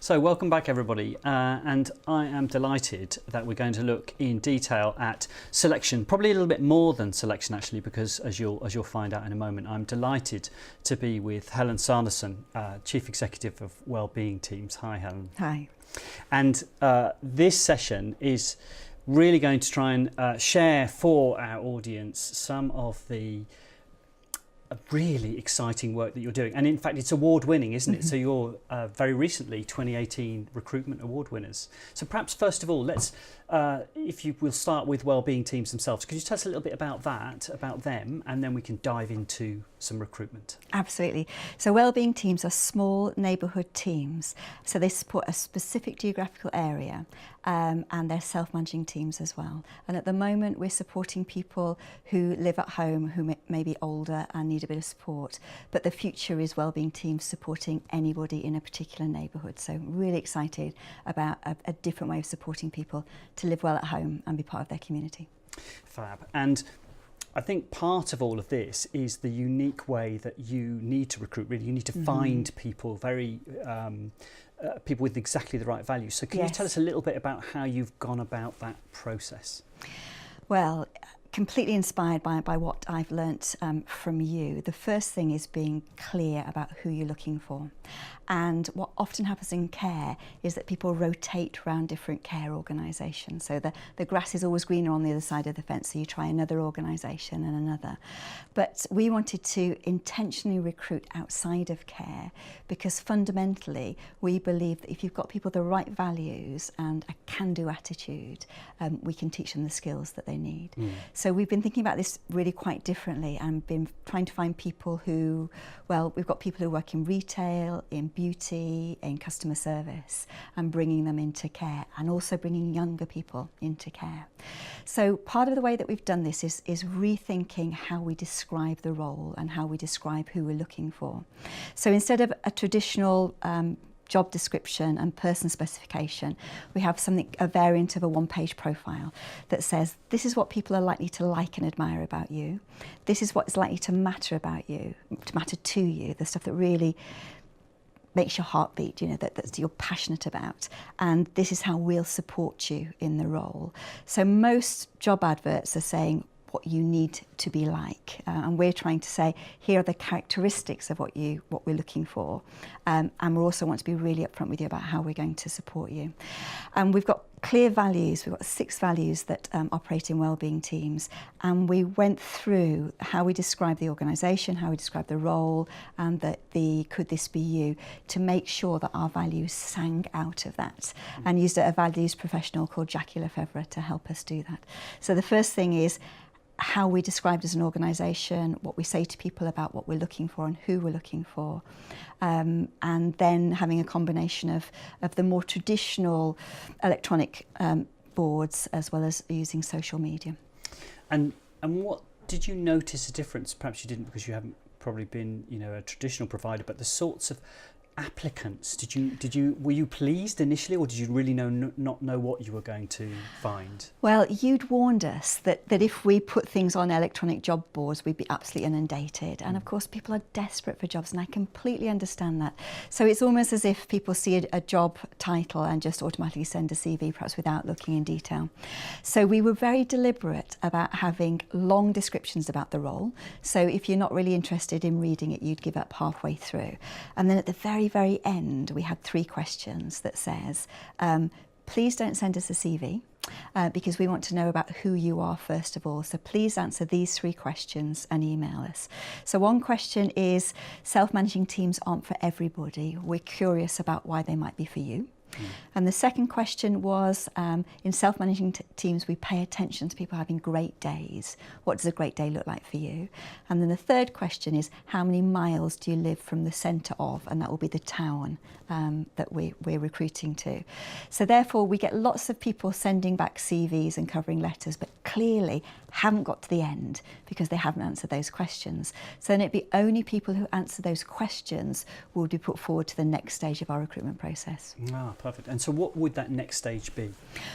So welcome back everybody, and I am delighted that we're going to look in detail at selection, probably a little bit more than selection actually, because as you'll find out in a moment, I'm delighted to be with Helen Sanderson, Chief Executive of Wellbeing Teams. Hi Helen. Hi. And this session is really going to try and share for our audience some of the really exciting work that you're doing, and in fact it's award-winning, isn't it? So you're very recently 2018 Recruitment Award winners. So perhaps first of all, let's if you will start with Wellbeing Teams themselves. Could you tell us a little bit about that, about them, and then we can dive into some recruitment? Absolutely. So Wellbeing Teams are small neighbourhood teams, so they support a specific geographical area, and they're self-managing teams as well. And at the moment we're supporting people who live at home, who may be older and need a bit of support, but the future is Wellbeing Teams supporting anybody in a particular neighbourhood. So really excited about a different way of supporting people to live well at home and be part of their community. Fab. And I think part of all of this is the unique way that you need to recruit. Really, you need to find people, people with exactly the right values. So can you tell us a little bit about how you've gone about that process? Well, completely inspired by what I've learnt from you. The first thing is being clear about who you're looking for. And what often happens in care is that people rotate around different care organisations. So the grass is always greener on the other side of the fence, so you try another organisation and another. But we wanted to intentionally recruit outside of care because fundamentally we believe that if you've got people with the right values and a can-do attitude, we can teach them the skills that they need. So we've been thinking about this really quite differently and been trying to find people who, well, we've got people who work in retail, in beauty, in customer service, and bringing them into care, and also bringing younger people into care. So part of the way that we've done this is rethinking how we describe the role and how we describe who we're looking for. So instead of a traditional job description and person specification, we have a variant of a one-page profile that says this is what people are likely to like and admire about you, this is what is likely to matter about you, to matter to you, the stuff that really makes your heart beat, you know, that you're passionate about, and this is how we'll support you in the role. So most job adverts are saying what you need to be like, and we're trying to say here are the characteristics of what we're looking for, and we also want to be really upfront with you about how we're going to support you. And we've got clear values. We've got 6 values that operate in Wellbeing Teams, and we went through how we describe the organisation, how we describe the role, and the could this be you, to make sure that our values sang out of that, and used a values professional called Jackie Lefevre to help us do that. So the first thing is how we're described as an organisation, what we say to people about what we're looking for and who we're looking for, and then having a combination of the more traditional electronic boards as well as using social media. And what did you notice a difference? Perhaps you didn't because you haven't probably been, you know, a traditional provider, but the sorts of applicants, were you pleased initially, or did you really not know what you were going to find? Well, you'd warned us that if we put things on electronic job boards, we'd be absolutely inundated. And of course, people are desperate for jobs, and I completely understand that. So it's almost as if people see a job title and just automatically send a CV, perhaps without looking in detail. So we were very deliberate about having long descriptions about the role. So if you're not really interested in reading it, you'd give up halfway through. And then at the very end, we had 3 questions that says, please don't send us a CV, because we want to know about who you are first of all. So please answer these 3 questions and email us. So one question is, self-managing teams aren't for everybody. We're curious about why they might be for you. And the second question was, in self-managing teams, we pay attention to people having great days. What does a great day look like for you? And then the third question is, how many miles do you live from the centre of? And that will be the town that we're recruiting to. So therefore, we get lots of people sending back CVs and covering letters, but clearly, haven't got to the end because they haven't answered those questions. So then it'd be only people who answer those questions will be put forward to the next stage of our recruitment process. Ah, perfect. And so what would that next stage be?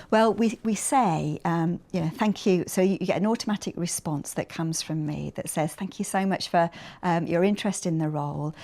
Well, we say, thank you. So you get an automatic response that comes from me that says, thank you so much for your interest in the role.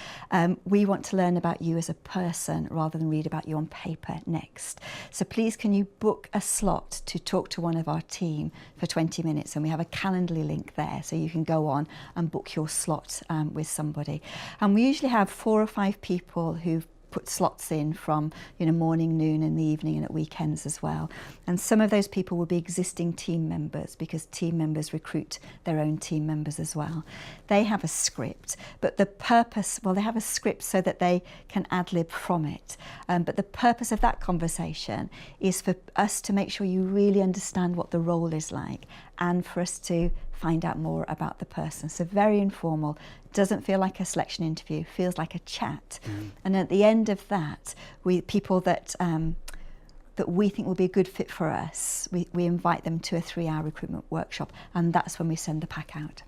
We want to learn about you as a person rather than read about you on paper next. So please can you book a slot to talk to one of our team for 20 minutes, and we have a Calendly link there so you can go on and book your slot with somebody. And we usually have 4 or 5 people who've put slots in from morning, noon, in the evening, and at weekends as well. And some of those people will be existing team members because team members recruit their own team members as well. They have a script, but the purpose, they have a script so that they can ad-lib from it. But the purpose of that conversation is for us to make sure you really understand what the role is like and for us to find out more about the person. So very informal, doesn't feel like a selection interview, feels like a chat. And at the end of that, people that we think will be a good fit for us, we invite them to a 3-hour recruitment workshop, and that's when we send the pack out.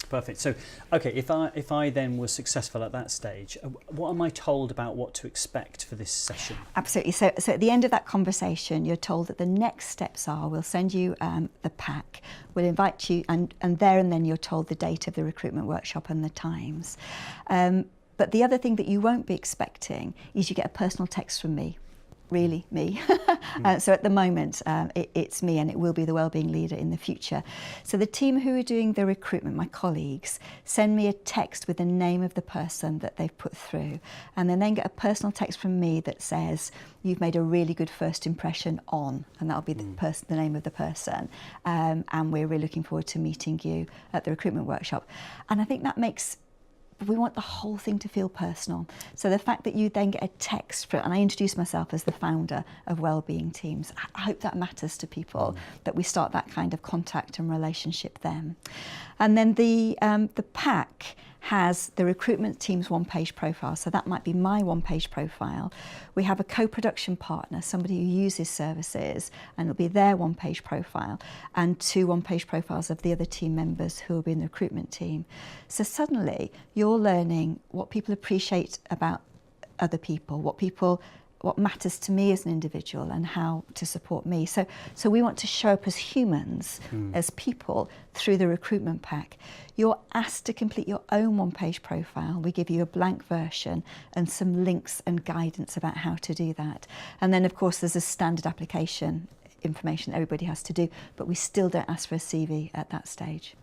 Perfect. So, okay, if I then was successful at that stage, what am I told about what to expect for this session? Absolutely. So at the end of that conversation, you're told that the next steps are, we'll send you the pack, we'll invite you, and there and then you're told the date of the recruitment workshop and the times. But the other thing that you won't be expecting is you get a personal text from me. Really me. So at the moment, it's me, and it will be the wellbeing leader in the future. So the team who are doing the recruitment, my colleagues, send me a text with the name of the person that they've put through, and then get a personal text from me that says, you've made a really good first impression on, and that'll be the name of the person. And we're really looking forward to meeting you at the recruitment workshop. And I think that we want the whole thing to feel personal. So the fact that you then get a text, and I introduce myself as the founder of Wellbeing Teams, I hope that matters to people, that we start that kind of contact and relationship then. And then the pack has the recruitment team's one-page profile. So that might be my one-page profile. We have a co-production partner, somebody who uses services, and it'll be their one-page profile, and 2 one-page profiles of the other team members who will be in the recruitment team. So suddenly you're learning what people appreciate about other people, what matters to me as an individual, and how to support me. So we want to show up as humans, as people, through the recruitment pack. You're asked to complete your own one-page profile. We give you a blank version and some links and guidance about how to do that. And then, of course, there's a standard application information everybody has to do, but we still don't ask for a CV at that stage.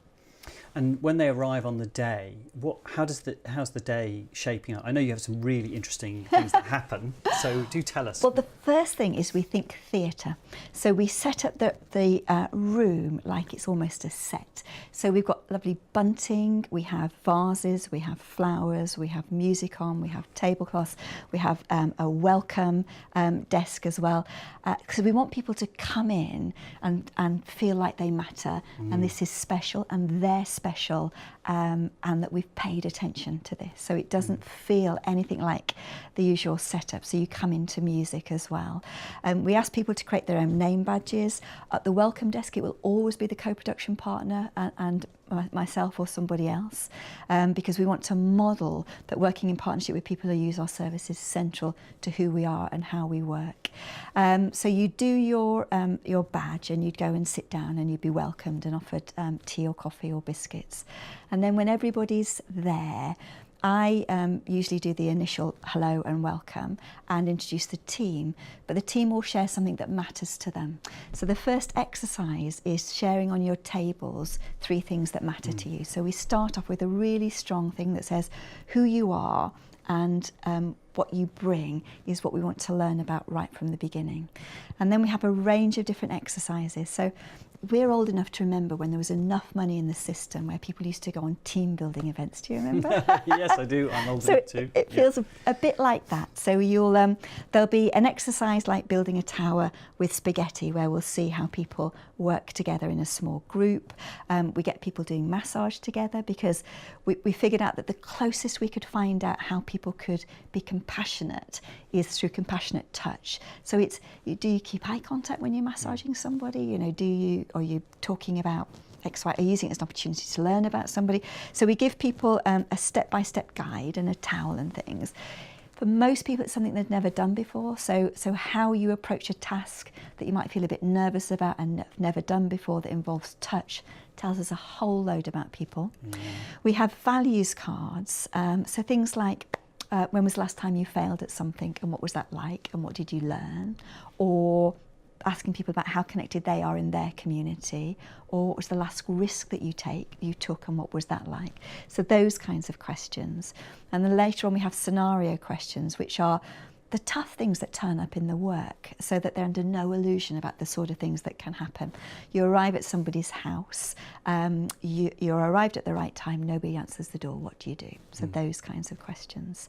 And when they arrive on the day, how's the day shaping up? I know you have some really interesting things that happen, so do tell us. Well, the first thing is we think theatre. So we set up the room like it's almost a set. So we've got lovely bunting, we have vases, we have flowers, we have music on, we have tablecloths, we have a welcome desk as well. Because we want people to come in and feel like they matter, and this is special, and they're special, and that we've paid attention to this. So it doesn't feel anything like the usual setup. So you come into music as well. We ask people to create their own name badges. At the welcome desk, it will always be the co-production partner and myself or somebody else, because we want to model that working in partnership with people who use our service is central to who we are and how we work. So you do your badge, and you'd go and sit down, and you'd be welcomed and offered tea or coffee or biscuits. And then when everybody's there, I usually do the initial hello and welcome and introduce the team, but the team will share something that matters to them. So the first exercise is sharing on your tables 3 things that matter to you. So we start off with a really strong thing that says who you are, and what you bring is what we want to learn about right from the beginning. And then we have a range of different exercises. So we're old enough to remember when there was enough money in the system where people used to go on team building events. Do you remember? Yes, I do. I'm old so enough too. It feels a bit like that. So there'll be an exercise like building a tower with spaghetti, where we'll see how people work together in a small group. We get people doing massage together, because we figured out that the closest we could find out how people could be compassionate is through compassionate touch. So do you keep eye contact when you're massaging somebody? Are you talking about X, Y, are using it as an opportunity to learn about somebody. So we give people a step-by-step guide and a towel and things. For most people, it's something they've never done before. So how you approach a task that you might feel a bit nervous about and never done before that involves touch tells us a whole load about people. We have values cards. So things like, when was the last time you failed at something and what was that like and what did you learn? Or asking people about how connected they are in their community, or what was the last risk that you took and what was that like? So those kinds of questions. And then later on we have scenario questions, which are the tough things that turn up in the work, so that they're under no illusion about the sort of things that can happen. You arrive at somebody's house, you're arrived at the right time, nobody answers the door, what do you do? So those kinds of questions.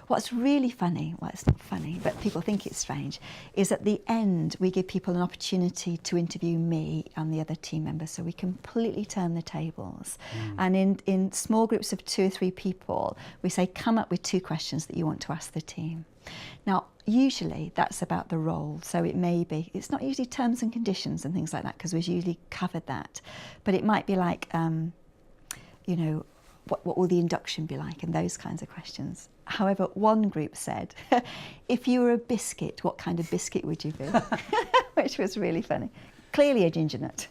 What's really funny, well it's not funny, but people think it's strange, is at the end we give people an opportunity to interview me and the other team members, so we completely turn the tables. And in small groups of 2 or 3 people, we say come up with 2 questions that you want to ask the team. Now, usually that's about the role, so it's not usually terms and conditions and things like that, because we've usually covered that, but it might be like, you know, what will the induction be like, and those kinds of questions. However, one group said, if you were a biscuit, what kind of biscuit would you be? Which was really funny. Clearly a ginger nut.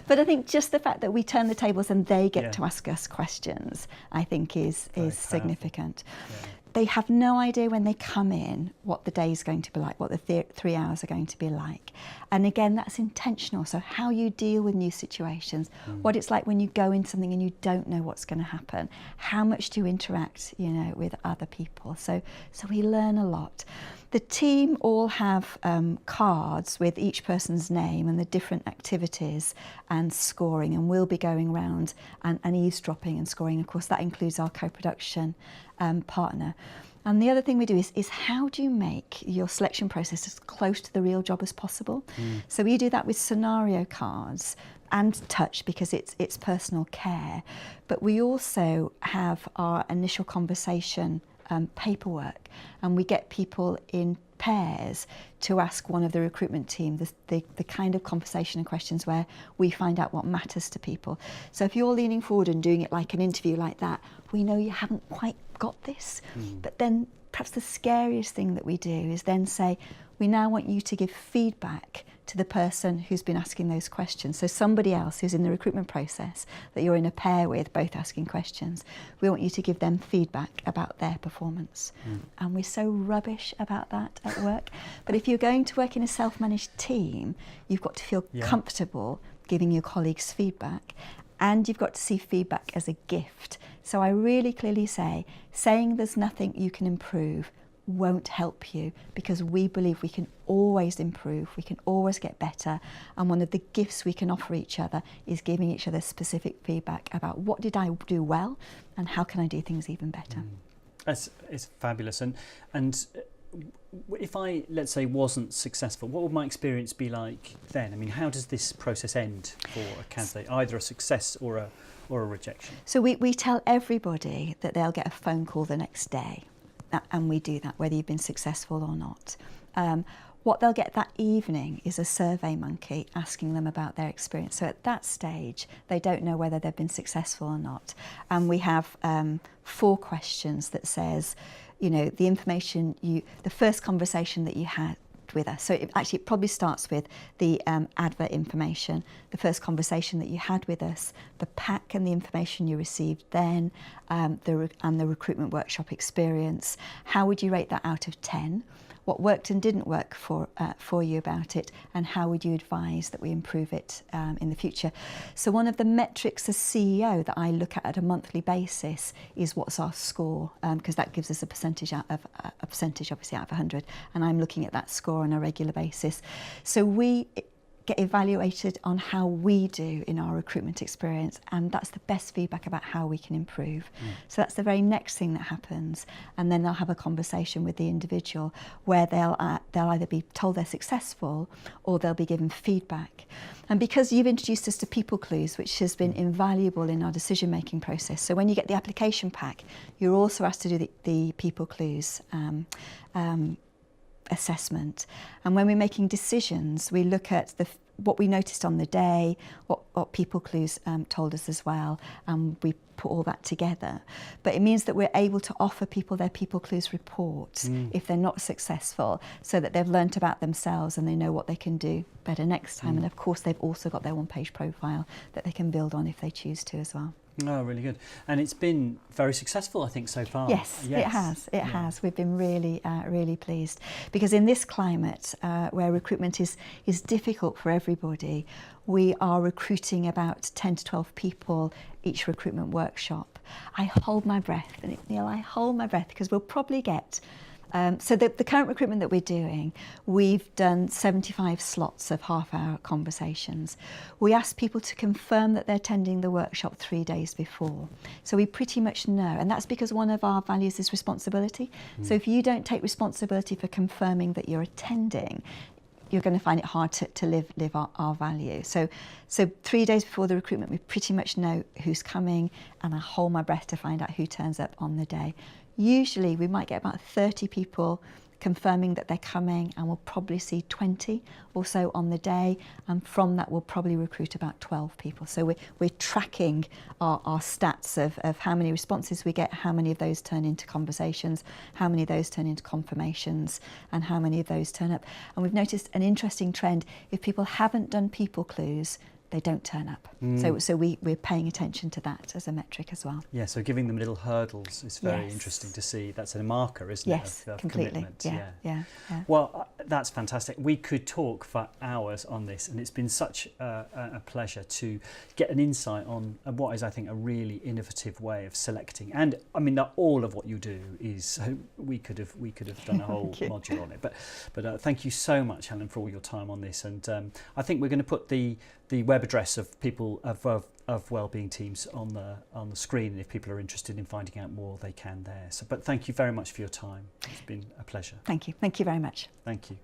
But I think just the fact that we turn the tables and they get to ask us questions, I think is significant. Yeah. They have no idea when they come in what the day is going to be like, what the 3 hours are going to be like. And again, that's intentional. So how you deal with new situations, what it's like when you go into something and you don't know what's going to happen, how much do you interact, you know, with other people. So we learn a lot. The team all have cards with each person's name and the different activities and scoring, and we'll be going around and eavesdropping and scoring. Of course, that includes our co-production partner. And the other thing we do is how do you make your selection process as close to the real job as possible? So we do that with scenario cards and touch, because it's personal care. But we also have our initial conversation paperwork, and we get people in pairs to ask one of the recruitment team the kind of conversation and questions where we find out what matters to people. So if you're leaning forward and doing it like an interview like that, we know you haven't quite got this. But then perhaps the scariest thing that we do is then say, we now want you to give feedback to the person who's been asking those questions. So somebody else who's in the recruitment process that you're in a pair with, both asking questions, we want you to give them feedback about their performance. And we're so rubbish about that at work. But if you're going to work in a self-managed team, you've got to feel comfortable giving your colleagues feedback, and you've got to see feedback as a gift. So I really clearly say, saying there's nothing you can improve won't help you, because we believe we can always improve, we can always get better, and one of the gifts we can offer each other is giving each other specific feedback about what did I do well and how can I do things even better. It's fabulous. And if I, let's say, wasn't successful, what would my experience be like then? I mean, how does this process end for a candidate, either a success or a rejection? So we tell everybody that they'll get a phone call the next day. And we do that whether you've been successful or not. What they'll get that evening is a survey monkey asking them about their experience. So at that stage, they don't know whether they've been successful or not. And we have 4 questions that says, you know, the first conversation that you had with us. So it probably starts with the advert information, the first conversation that you had with us, the pack and the information you received then, the recruitment workshop experience. How would you rate that out of 10? What worked and didn't work for you about it, and how would you advise that we improve it in the future? So one of the metrics as CEO that I look at a monthly basis is what's our score, because that gives us a percentage obviously out of 100, and I'm looking at that score on a regular basis. So we get evaluated on how we do in our recruitment experience, and that's the best feedback about how we can improve. So that's the very next thing that happens, and then they'll have a conversation with the individual where they'll either be told they're successful or they'll be given feedback. And because you've introduced us to people clues, which has been invaluable in our decision making process, so when you get the application pack, you're also asked to do the people clues assessment. And when we're making decisions, we look at what we noticed on the day, what people clues told us as well, and we put all that together. But it means that we're able to offer people their people clues report if they're not successful, so that they've learnt about themselves and they know what they can do better next time. And of course they've also got their one-page profile that they can build on if they choose to as well. Oh, really good. And it's been very successful, I think, so far. Yes, it has. It has. We've been really, really pleased. Because in this climate where recruitment is difficult for everybody, we are recruiting about 10 to 12 people each recruitment workshop. I hold my breath, Neil, I hold my breath, because we'll probably get... so the current recruitment that we're doing, we've done 75 slots of half-hour conversations. We ask people to confirm that they're attending the workshop 3 days before. So we pretty much know, and that's because one of our values is responsibility. So if you don't take responsibility for confirming that you're attending, you're going to find it hard to live our value. So 3 days before the recruitment, we pretty much know who's coming, and I hold my breath to find out who turns up on the day. Usually we might get about 30 people confirming that they're coming, and we'll probably see 20 or so on the day, and from that we'll probably recruit about 12 people. So we're tracking our stats of how many responses we get, how many of those turn into conversations, how many of those turn into confirmations, and how many of those turn up. And we've noticed an interesting trend: if people haven't done people clues, they don't turn up. So we're paying attention to that as a metric as well. Yeah, so giving them little hurdles is very interesting to see. That's a marker, isn't it? Yes, of completely. Commitment. Yeah. Well, that's fantastic. We could talk for hours on this, and it's been such a pleasure to get an insight on what is, I think, a really innovative way of selecting. And I mean, all of what you do is, we could have done a whole module on it. But thank you so much, Helen, for all your time on this. And I think we're going to put the web address of people of Wellbeing Teams on the screen, and if people are interested in finding out more, they can there. But thank you very much for your time. It's been a pleasure. Thank you very much. Thank you.